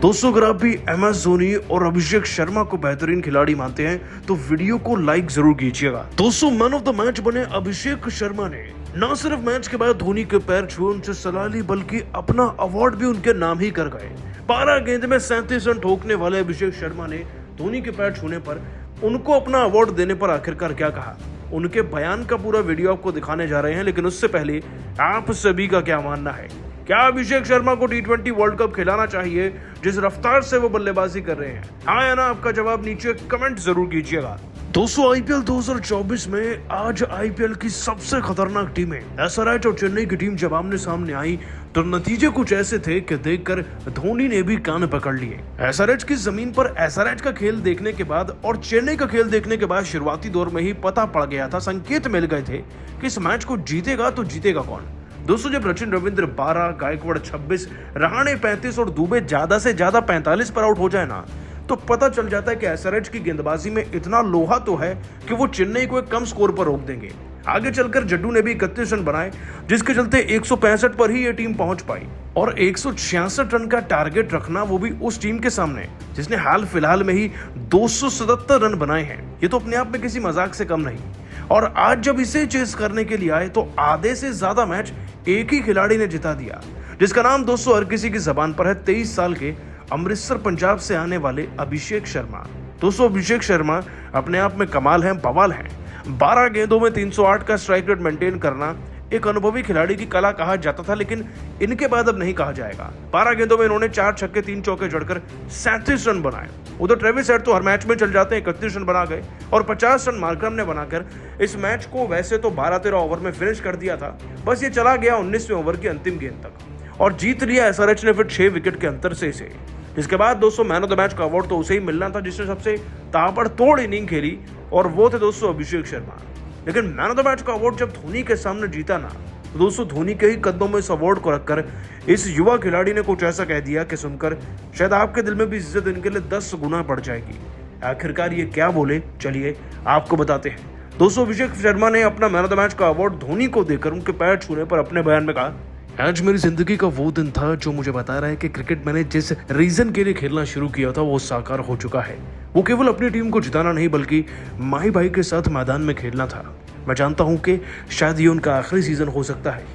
दोस्तों अगर आप भी MS धोनी और अभिषेक शर्मा को बेहतरीन खिलाड़ी मानते हैं तो वीडियो को लाइक जरूर कीजिएगा। दोस्तों मैन ऑफ द मैच बने अभिषेक शर्मा ने न सिर्फ मैच के बाद धोनी के पैर छुए, उनसे सलाह ली, बल्कि अपना अवार्ड भी उनके नाम ही कर गए। 12 गेंद में 37 रन ठोकने वाले अभिषेक शर्मा ने धोनी के पैर छूने पर उनको अपना अवार्ड देने पर आखिरकार क्या कहा, उनके बयान का पूरा वीडियो आपको दिखाने जा रहे हैं। लेकिन उससे पहले आप सभी का क्या मानना है, क्या अभिषेक शर्मा को T20 वर्ल्ड कप खिलाना चाहिए जिस रफ्तार से वो बल्लेबाजी कर रहे हैं? हाँ या ना, आपका जवाब नीचे कमेंट जरूर कीजिएगा। दोस्तों IPL 2024 में आज IPL की सबसे खतरनाक टीमें SRH और चेन्नई की टीम जब आमने सामने आई तो नतीजे कुछ ऐसे थे कि देखकर धोनी ने भी कान पकड़ लिए। SRH की जमीन पर SRH का खेल देखने के बाद और चेन्नई का खेल देखने के बाद शुरुआती दौर में ही पता पड़ गया था, संकेत मिल गए थे कि इस मैच को जीतेगा तो जीतेगा कौन। दोस्तों जब सचिन रविंद्र 12, गायकवाड़ 26, रहाणे 35 और दुबे ज्यादा से ज्यादा 45 पर आउट हो जाए ना, तो पता चल जाता है कि SRH की गेंदबाजी में इतना लोहा तो है कि वो चेन्नई को एक कम स्कोर पर रोक देंगे। आगे चलकर जड्डू ने भी 31 रन बनाए, जिसके चलते 165 पर ही ये टीम पहुंच पाई। और 166 रन का टारगेट रखना, वो भी उस टीम के सामने जिसने हाल फिलहाल में ही 277 रन बनाए हैं, ये तो अपने आप में किसी मजाक से कम नहीं। और आज जब इसे चेस करने के लिए आए तो आधे से ज्यादा मैच एक ही खिलाड़ी ने जिता दिया, जिसका नाम दोस्तों हर किसी की जबान पर है, 23 साल के अमृतसर पंजाब से आने वाले अभिषेक शर्मा। दोस्तों अभिषेक शर्मा अपने आप में कमाल हैं, बवाल हैं। 12 गेंदों में 308 का स्ट्राइक रेट मेंटेन करना एक अनुभवी खिलाड़ी की कला कहा जाता था, लेकिन इनके बाद अब नहीं कहा जाएगा। 12 गेंदों में इन्होंने 4 छक्के 3 चौके जड़कर 37 रन बनाए। उधर ट्रेविस हेड तो हर मैच में चल जाते हैं, 31 रन बना गए और 50 रन मार्करम ने बनाकर इस मैच को वैसे तो 12-13 ओवर में फिनिश कर दिया था, बस ये चला गया 19वें ओवर की अंतिम गेंद तक और जीत लिया SRH ने फिर 6 विकेट के अंतर से इसे। जिसके बाद दोस्तों मैन ऑफ द मैच का अवार्ड तो उसे ही मिलना था जिसने सबसे ताबड़तोड़ इनिंग खेली, और वो थे दोस्तों अभिषेक शर्मा। लेकिन मैन ऑफ द मैच का अवार्ड जब धोनी के सामने जीता ना, तो दोस्तों धोनी के ही कदमों में इस अवार्ड को रखकर इस युवा खिलाड़ी ने कुछ ऐसा कह दिया कि सुनकर शायद आपके दिल में भी इज्जत इनके लिए 10 गुना बढ़ जाएगी। आखिरकार ये क्या बोले, चलिए आपको बताते हैं। दोस्तों अभिषेक शर्मा ने अपना मैन ऑफ द मैच का अवार्ड धोनी को देकर उनके पैर छूने पर अपने बयान में कहा, आज मेरी जिंदगी का वो दिन था जो मुझे बता रहा है कि क्रिकेट मैंने जिस रीजन के लिए खेलना शुरू किया था वो साकार हो चुका है। वो केवल अपनी टीम को जिताना नहीं बल्कि माही भाई के साथ मैदान में खेलना था। मैं जानता हूं कि शायद ये उनका आखिरी सीजन हो सकता है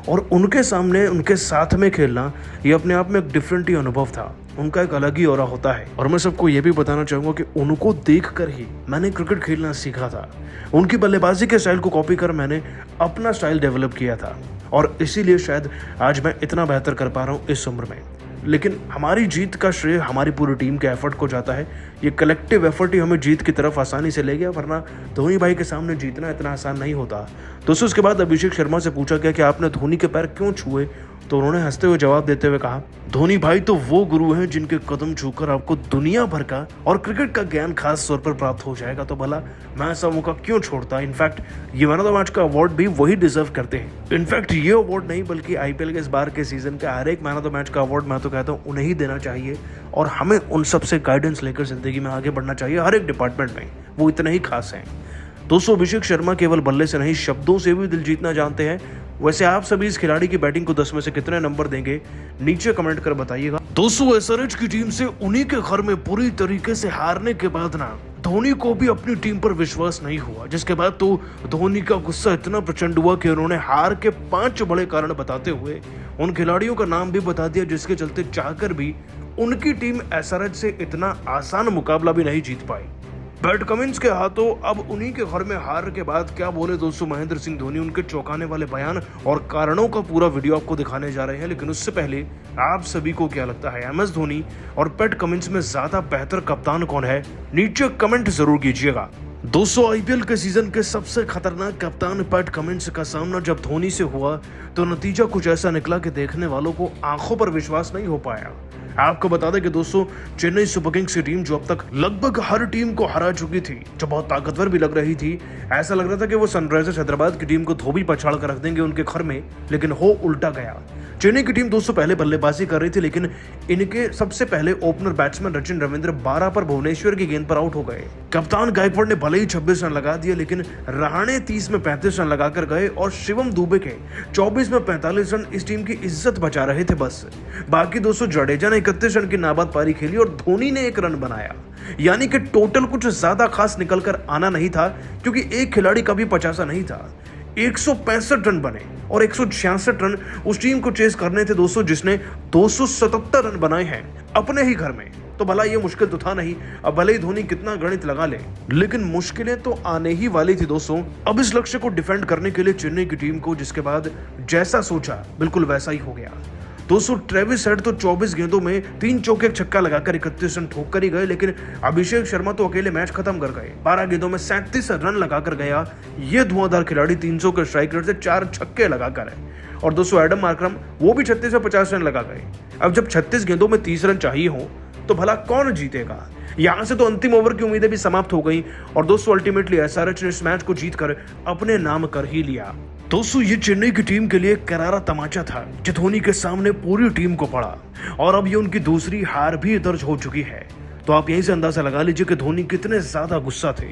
और उनके सामने उनके साथ में खेलना ये अपने आप में एक डिफरेंट ही अनुभव था। उनका एक अलग ही ऑरा होता है और मैं सबको ये भी बताना चाहूंगा कि उनको देखकर ही मैंने क्रिकेट खेलना सीखा था। उनकी बल्लेबाजी के स्टाइल को कॉपी कर मैंने अपना स्टाइल डेवलप किया था और इसीलिए शायद आज मैं इतना बेहतर कर पा रहा हूँ इस उम्र में। लेकिन हमारी जीत का श्रेय हमारी पूरी टीम के एफर्ट को जाता है। ये कलेक्टिव एफर्ट ही हमें जीत की तरफ आसानी से ले गया, वरना धोनी भाई के सामने जीतना इतना आसान नहीं होता। दोस्तों उसके बाद अभिषेक शर्मा से पूछा गया कि आपने धोनी के पैर क्यों छुए, तो उन्होंने हंसते हुए जवाब देते हुए कहा, धोनी भाई तो वो गुरु हैं जिनके कदम छूकर आपको दुनिया भर का और क्रिकेट का ज्ञान खास तौर पर प्राप्त हो जाएगा, तो भला मैं ऐसा मौका क्यों छोड़ता। इनफैक्ट ये मैन ऑफ द मैच का अवार्ड भी वही डिजर्व करते हैं। इनफैक्ट ये अवार्ड नहीं बल्कि IPL के इस बार के सीजन का हर एक मैन ऑफ द मैच का अवार्ड मैं तो कहता हूँ उन्हें ही देना चाहिए और हमें उन सबसे गाइडेंस लेकर जिंदगी में आगे बढ़ना चाहिए। हर एक डिपार्टमेंट में वो इतने ही खास हैं। दोस्तों अभिषेक शर्मा केवल बल्ले से नहीं शब्दों से भी दिल जीतना जानते हैं। वैसे आप सभी इस खिलाड़ी की बैटिंग को 10 में से कितने नंबर देंगे, नीचे कमेंट कर बताइएगा। दोस्तों SRH की टीम से उन्हीं के घर में पूरी तरीके से हारने के बाद ना धोनी को भी अपनी टीम पर विश्वास नहीं हुआ, जिसके बाद तो धोनी का गुस्सा इतना प्रचंड हुआ कि उन्होंने हार के 5 बड़े कारण बताते हुए उन खिलाड़ियों का नाम भी बता दिया जिसके चलते चाहकर भी उनकी टीम SRH से इतना आसान मुकाबला भी नहीं जीत पाई। पैट कमिंस के हाथों अब उन्हीं के घर में हार के बाद क्या बोले दोस्तों महेंद्र सिंह धोनी, उनके चौंकाने वाले बयान और कारणों का पूरा वीडियो आपको दिखाने जा रहे हैं। लेकिन उससे पहले आप सभी को क्या लगता है, MS धोनी और पैट कमिंस में ज्यादा बेहतर कप्तान कौन है, नीचे कमेंट जरूर कीजिएगा। दोस्तों IPL के सीजन के सबसे खतरनाक कप्तान पैट कमिंस का सामना जब धोनी से हुआ तो नतीजा कुछ ऐसा निकला कि देखने वालों को आंखों पर विश्वास नहीं हो पाया। आपको बता दें कि दोस्तों चेन्नई सुपर किंग्स की टीम जो अब तक लगभग हर टीम को हरा चुकी थी, जो बहुत ताकतवर भी लग रही थी, ऐसा लग रहा था कि वो सनराइजर्स हैदराबाद की टीम को धोबी पछाड़ कर रख देंगे उनके घर में, लेकिन हो उल्टा गया। चेन्नई की टीम दोस्तों पहले बल्लेबाजी कर रही थी, लेकिन इनके सबसे पहले ओपनर बैट्समैन रचिन रविंद्र 12 पर भुवनेश्वर की गेंद पर आउट हो गए। कप्तान गायकवाड़ ने भले ही 26 रन लगा दिए, लेकिन रहाणे 30 में 35 रन लगाकर गए और शिवम दुबे के 24 में 45 रन इस टीम की इज्जत बचा रहे थे बस। बाकी दोस्तों जडेजा ने 31 रन की नाबाद पारी खेली और धोनी ने 1 रन बनाया, यानी कि टोटल कुछ ज्यादा खास निकल कर आना नहीं था, क्योंकि एक खिलाड़ी का भी 50 नहीं था। 165 रन बने और 166 रन उस टीम को चेस करने थे दोस्तों जिसने 277 रन बनाए हैं अपने ही घर में। तो भला ये मुश्किल तो था नहीं। अब भले ही धोनी कितना गणित लगा ले, लेकिन मुश्किलें तो आने ही वाली थी दोस्तों। अब इस लक्ष्य को डिफेंड करने के लिए चेन्नई की टीम को जिसके बाद जैसा सोचा बिल्कुल वैसा ही हो गया। दोस्तों ट्रेविस हेड तो 24 गेंदों में 3 चौके छक्का लगाकर 31 रन ठोक कर ही गए, लेकिन अभिषेक शर्मा तो अकेले मैच खत्म कर गए। 12 गेंदों में 37 रन लगाकर गया ये धुआंधार खिलाड़ी 300 के स्ट्राइक रेट से 4 छक्के लगाकर है। और दोस्तों एडम मार्करम वो भी 36 से 50 रन लगा गए। अब जब 36 गेंदों में 30 रन चाहिए हो तो भला कौन जीतेगा? यहां से तो अंतिम ओवर की उम्मीदें भी समाप्त हो गई और दोस्तों अल्टीमेटली एसआरएच ने इस मैच को जीतकर अपने नाम कर ही लिया। दोस्तों ये चेन्नई की टीम के लिए करारा तमाचा था जो धोनी के सामने पूरी टीम को पड़ा, और अब ये उनकी दूसरी हार भी दर्ज हो चुकी है। तो आप यहीं से अंदाजा लगा लीजिए कि धोनी कितने ज्यादा गुस्सा थे।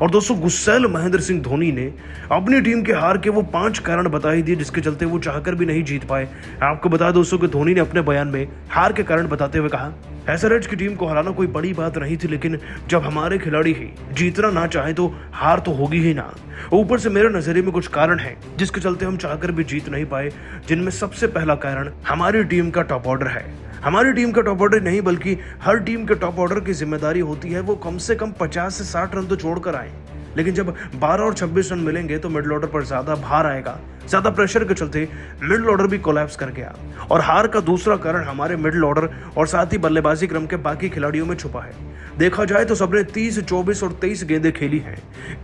और दोस्तों गुस्सैल महेंद्र सिंह धोनी ने अपनी टीम के हार के वो 5 कारण बता ही दिए जिसके चलते वो चाहकर भी नहीं जीत पाए। आपको बता दोस्तों कि धोनी ने अपने बयान में हार के कारण बताते हुए कहा, एसआरएच की टीम को हराना कोई बड़ी बात नहीं थी, लेकिन जब हमारे खिलाड़ी ही जीतना ना चाहे तो हार तो होगी ही ना। ऊपर से मेरे नजरिए में कुछ कारण हैं जिसके चलते हम चाहकर भी जीत नहीं पाए, जिनमें सबसे पहला कारण हमारी टीम का टॉप ऑर्डर है। हमारी टीम का टॉप ऑर्डर नहीं बल्कि हर टीम के टॉप ऑर्डर की जिम्मेदारी होती है वो कम से कम 50 से 60 रन तो छोड़कर आए, लेकिन जब 12 और 26 रन मिलेंगे तो मिडिल ऑर्डर पर ज्यादा भार आएगा। ज्यादा प्रेशर के चलते मिडिल ऑर्डर भी कोलैप्स कर गया, और हार का दूसरा कारण हमारे मिडिल ऑर्डर और साथ ही बल्लेबाजी क्रम के बाकी खिलाड़ियों में छुपा है। देखा जाए तो सबने 30, 24 और 23 गेंदें खेली हैं।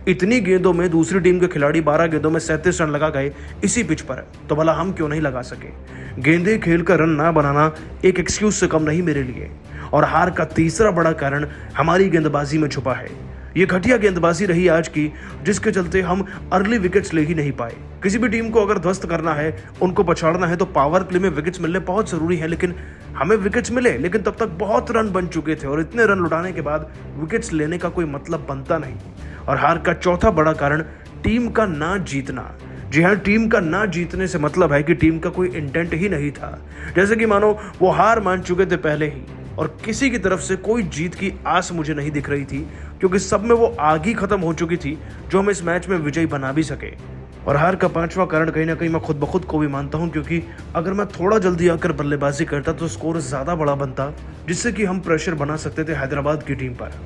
इतनी गेंदों में दूसरी टीम के खिलाड़ी 12 गेंदों में 37 रन लगा गए इसी पिच पर, तो भला हम क्यों नहीं लगा सके? गेंदें खेलकर रन ना बनाना एक एक्सक्यूज से कम नहीं मेरे लिए। और हार का तीसरा बड़ा कारण हमारी गेंदबाजी में छुपा है। ये घटिया गेंदबाजी रही आज की, जिसके चलते हम अर्ली विकेट्स ले ही नहीं पाए। किसी भी टीम को अगर ध्वस्त करना है, उनको पछाड़ना है, तो पावर प्ले में विकेट्स मिलने बहुत जरूरी है। लेकिन हमें विकेट्स मिले, लेकिन तब तक बहुत रन बन चुके थे, और इतने रन लुटाने के बाद विकेट्स लेने का कोई मतलब बनता नहीं। और हार का चौथा बड़ा कारण टीम का ना जीतना। जी हाँ, टीम का ना जीतने से मतलब है कि टीम का कोई इंटेंट ही नहीं था। जैसे कि मानो वो हार मान चुके थे पहले ही, और किसी की तरफ से कोई जीत की आस मुझे नहीं दिख रही थी, क्योंकि सब में वो आग ही खत्म हो चुकी थी जो हमें इस मैच में विजयी बना भी सके। और हार का 5वां कारण कहीं ना कहीं मैं खुद ब खुद को भी मानता हूं, क्योंकि अगर मैं थोड़ा जल्दी आकर बल्लेबाजी करता तो स्कोर ज्यादा बड़ा बनता, जिससे कि हम प्रेशर बना सकते थे हैदराबाद की टीम पर।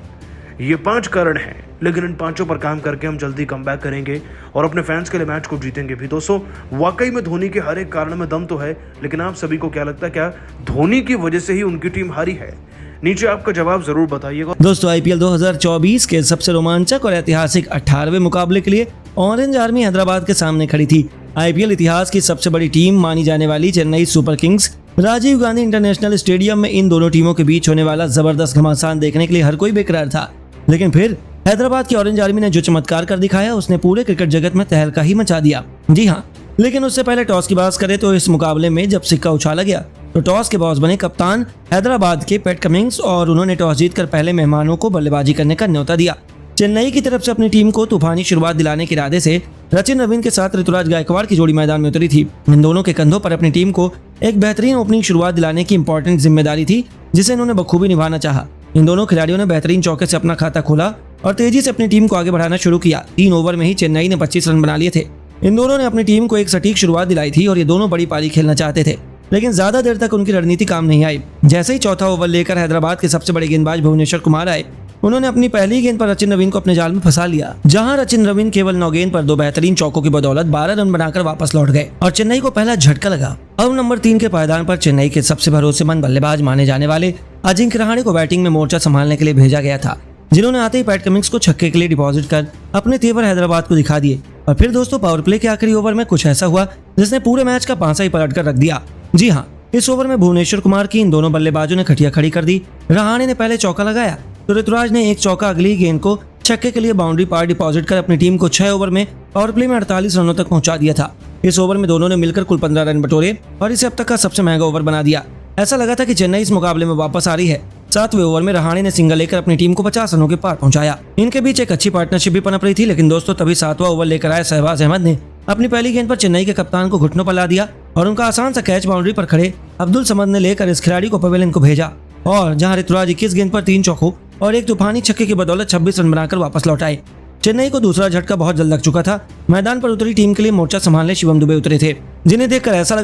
ये 5 कारण हैं, लेकिन इन 5 पर काम करके हम जल्दी कमबैक करेंगे और अपने फैंस के लिए मैच को जीतेंगे भी। दोस्तों वाकई में धोनी के हर एक कारण में दम तो है, लेकिन आप सभी को क्या लगता है, क्या धोनी की वजह से ही उनकी टीम हारी है? नीचे आपका जवाब जरूर बताइएगा। दोस्तों आईपीएल 2024 के सबसे रोमांचक और ऐतिहासिक 18वें मुकाबले के लिए ऑरेंज आर्मी हैदराबाद के सामने खड़ी थी। आईपीएल इतिहास की सबसे बड़ी टीम मानी जाने वाली Chennai Super Kings Rajiv Gandhi International Stadium में इन दोनों टीमों के बीच होने वाला जबरदस्त घमासान देखने के लिए हर कोई बेकरार था। लेकिन फिर हैदराबाद की ऑरेंज आर्मी ने जो चमत्कार कर दिखाया उसने पूरे क्रिकेट जगत में तहलका ही मचा दिया। जी हाँ, लेकिन उससे पहले टॉस की बात करें तो इस मुकाबले में जब सिक्का उछाला गया तो टॉस के बॉस बने कप्तान हैदराबाद के पैट कमिंग्स, और उन्होंने टॉस जीतकर पहले मेहमानों को बल्लेबाजी करने का न्योता दिया। चेन्नई की तरफ से अपनी टीम को तूफानी शुरुआत दिलाने के इरादे से रचिन रविंद्र के साथ ऋतुराज गायकवाड़ की जोड़ी मैदान में उतरी थी। इन दोनों के कंधों पर अपनी टीम को एक बेहतरीन ओपनिंग शुरुआत दिलाने की इंपॉर्टेंट जिम्मेदारी थी, जिसे इन्होंने बखूबी निभाना चाहा। इन दोनों खिलाड़ियों ने बेहतरीन चौके से अपना खाता खोला और तेजी से अपनी टीम को आगे बढ़ाना शुरू किया। 3 ओवर में ही चेन्नई ने 25 रन बना लिए थे। इन दोनों ने अपनी टीम को एक सटीक शुरुआत दिलाई थी और ये दोनों बड़ी पारी खेलना चाहते थे, लेकिन ज्यादा देर तक उनकी रणनीति काम नहीं आई। जैसे ही चौथा ओवर लेकर हैदराबाद के सबसे बड़े गेंदबाज भुवनेश्वर कुमार आए, उन्होंने अपनी पहली गेंद पर रचिन रविंद्र को अपने जाल में फंसा लिया, जहां रचिन रविंद्र केवल 9 गेंद पर 2 बेहतरीन चौकों की बदौलत 12 रन बनाकर वापस लौट गए और चेन्नई को पहला झटका लगा। अब नंबर 3 के पायदान पर चेन्नई के सबसे भरोसेमंद बल्लेबाज माने जाने वाले अजिंक्य रहाणे को बैटिंग में मोर्चा संभालने के लिए भेजा गया था, जिन्होंने आते ही पैट कमिंग्स को छक्के के लिए डिपॉजिट कर अपने तेवर हैदराबाद को दिखा दिए। और फिर दोस्तों पावर प्ले के आखिरी ओवर में कुछ ऐसा हुआ जिसने पूरे मैच का पांसा ही पलट कर रख दिया। जी हाँ, इस ओवर में भुवनेश्वर कुमार की इन दोनों बल्लेबाजों ने खटिया खड़ी कर दी। रहाणे ने पहले चौका लगाया तो ऋतुराज ने एक चौका अगली गेंद को छक्के के लिए बाउंड्री पार डिपॉजिट कर अपनी टीम को 6 ओवर में पावर प्ले में 48 रनों तक पहुंचा दिया था। इस ओवर में दोनों ने मिलकर कुल 15 रन बटोरे और इसे अब तक का सबसे महंगा ओवर बना दिया। ऐसा लगा था कि चेन्नई इस मुकाबले में वापस आ रही है। 7वें ओवर में रहाणे ने सिंगल लेकर अपनी टीम को 50 रनों के पार पहुंचाया। इनके बीच एक अच्छी पार्टनरशिप भी पनप रही थी, लेकिन दोस्तों तभी 7वां ओवर लेकर आए शहबाज अहमद ने अपनी पहली गेंद पर चेन्नई के कप्तान को घुटनों पर ला दिया और उनका आसान सा कैच बाउंड्री पर खड़े अब्दुल समद ने लेकर इस खिलाड़ी को पवेलियन को भेजा और जहां ऋतुराज 21 गेंद पर 3 चौकों और एक तूफानी छक्के की बदौलत 26 रन बनाकर वापस लौट आए। चेन्नई को दूसरा झटका बहुत जल्द लग चुका था। मैदान पर उतरी टीम के लिए मोर्चा संभालने शिवम दुबे उतरे थे, जिन्हें देखकर ऐसा